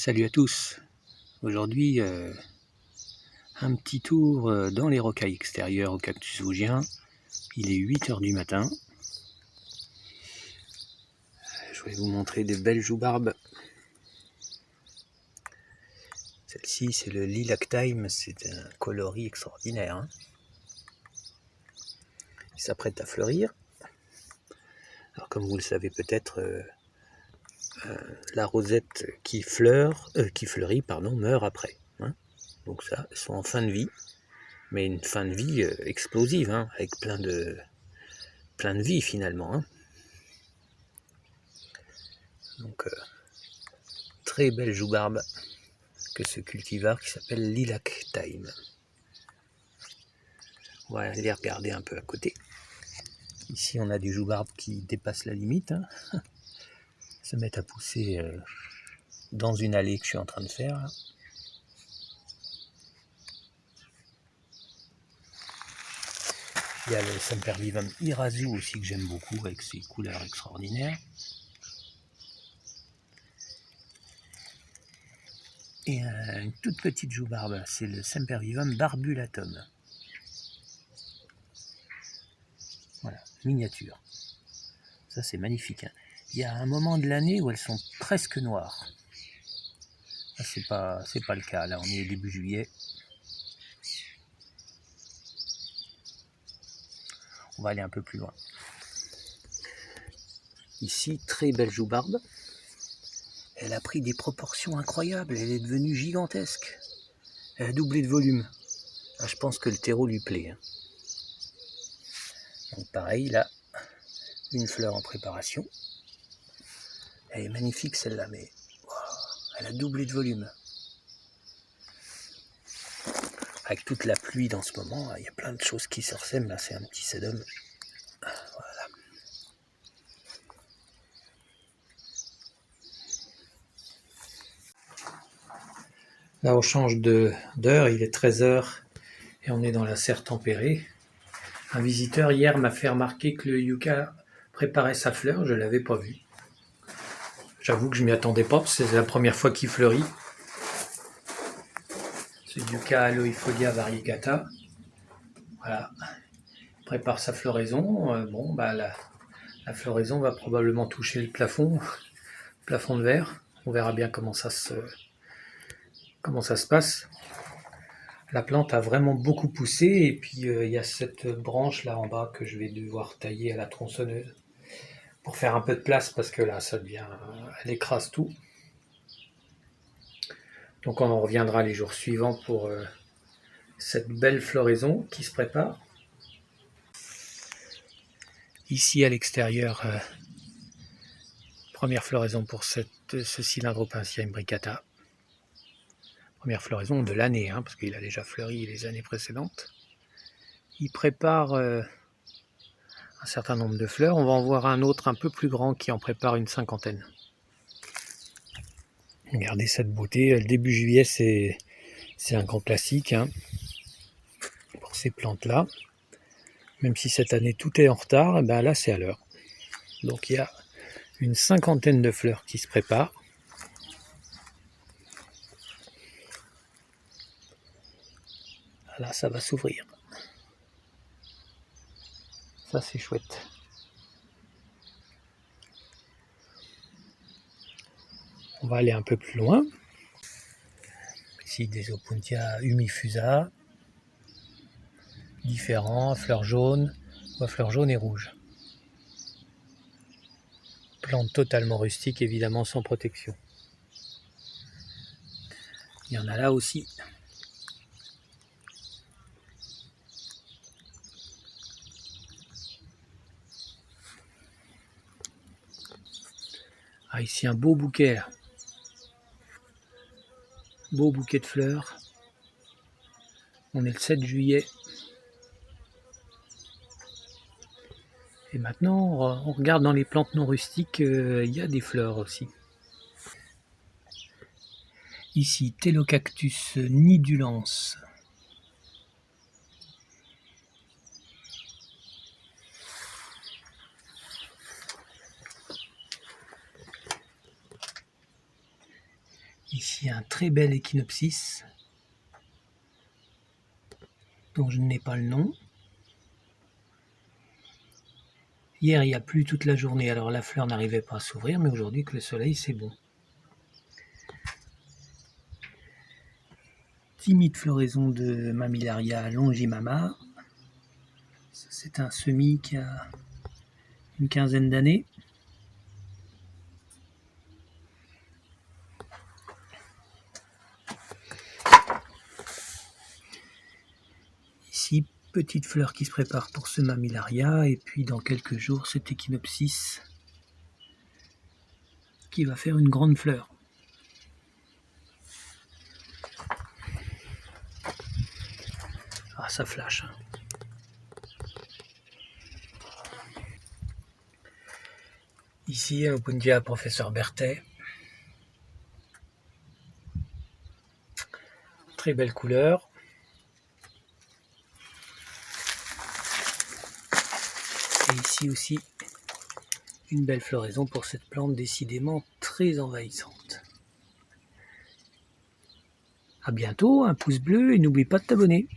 Salut à tous. Aujourd'hui, un petit tour dans les rocailles extérieures au cactus vosgien. Il est 8 h du matin. Je vais vous montrer des belles joubarbes. Celle-ci, c'est le Lilac Time. C'est un coloris extraordinaire, hein. Il s'apprête à fleurir. Alors, comme vous le savez peut-être, la rosette qui fleurit, meurt après, hein. Donc ça, elles sont en fin de vie. Mais une fin de vie explosive, hein, avec plein de vie finalement, hein. Donc très belle joubarbe que ce cultivar qui s'appelle Lilac Time. On va aller regarder un peu à côté. Ici on a des joubarbes qui dépassent la limite, hein. Se mettent à pousser dans une allée que je suis en train de faire là. Il y a le Sempervivum Irasu aussi que j'aime beaucoup avec ses couleurs extraordinaires. Et une toute petite joubarbe, c'est le Sempervivum Barbulatum. Voilà, miniature. Ça c'est magnifique, hein. Il y a un moment de l'année où elles sont presque noires. C'est pas le cas, là on est début juillet. On va aller un peu plus loin. Ici, très belle joubarbe. Elle a pris des proportions incroyables, elle est devenue gigantesque. Elle a doublé de volume. Ah, je pense que le terreau lui plaît, hein. Donc pareil, là, une fleur en préparation. Elle est magnifique celle-là, mais wow, elle a doublé de volume. Avec toute la pluie dans ce moment, il y a plein de choses qui se ressemblent. Là, c'est un petit sedum. Voilà. Là, on change d'heure, il est 13 h et on est dans la serre tempérée. Un visiteur hier m'a fait remarquer que le yucca préparait sa fleur, je ne l'avais pas vu. J'avoue que je m'y attendais pas, parce que c'est la première fois qu'il fleurit. C'est Yucca Aloipholia variegata. Voilà, il prépare sa floraison. Bon, bah la floraison va probablement toucher le plafond de verre. On verra bien comment ça se passe. La plante a vraiment beaucoup poussé, et puis il y a cette branche là en bas que je vais devoir tailler à la tronçonneuse pour faire un peu de place, parce que là ça devient, elle écrase tout. Donc on en reviendra les jours suivants pour cette belle floraison qui se prépare. Ici à l'extérieur, première floraison pour ce Cylindropintia imbricata. Première floraison de l'année, hein, parce qu'il a déjà fleuri les années précédentes. Il prépare un certain nombre de fleurs. On va en voir un autre un peu plus grand qui en prépare une 50aine. Regardez cette beauté. Le début juillet, c'est un grand classique, hein, pour ces plantes-là. Même si cette année tout est en retard, et ben là c'est à l'heure. Donc il y a une 50aine de fleurs qui se préparent. Là ça va s'ouvrir. Ça c'est chouette. On va aller un peu plus loin. Ici des Opuntia humifusa, différents, fleurs jaunes, ou à fleurs jaunes et rouges. Plantes totalement rustiques, évidemment sans protection. Il y en a là aussi. Ah, ici un beau bouquet là. Beau bouquet de fleurs. On est le 7 juillet. Et maintenant, on regarde dans les plantes non rustiques, il y a des fleurs aussi. Ici, Telocactus nidulans. Ici un très bel échinopsis dont je n'ai pas le nom. Hier il y a plu toute la journée, alors la fleur n'arrivait pas à s'ouvrir, mais aujourd'hui que le soleil c'est bon. Timide floraison de Mammillaria longimama. C'est un semis qui a une quinzaine d'années. Ici, petite fleur qui se prépare pour ce Mammillaria, et puis dans quelques jours, cet échinopsis qui va faire une grande fleur. Ah, ça flash. Ici, un Opuntia professeur Berthet. Très belle couleur. Et ici aussi, une belle floraison pour cette plante décidément très envahissante. A bientôt, un pouce bleu et n'oublie pas de t'abonner.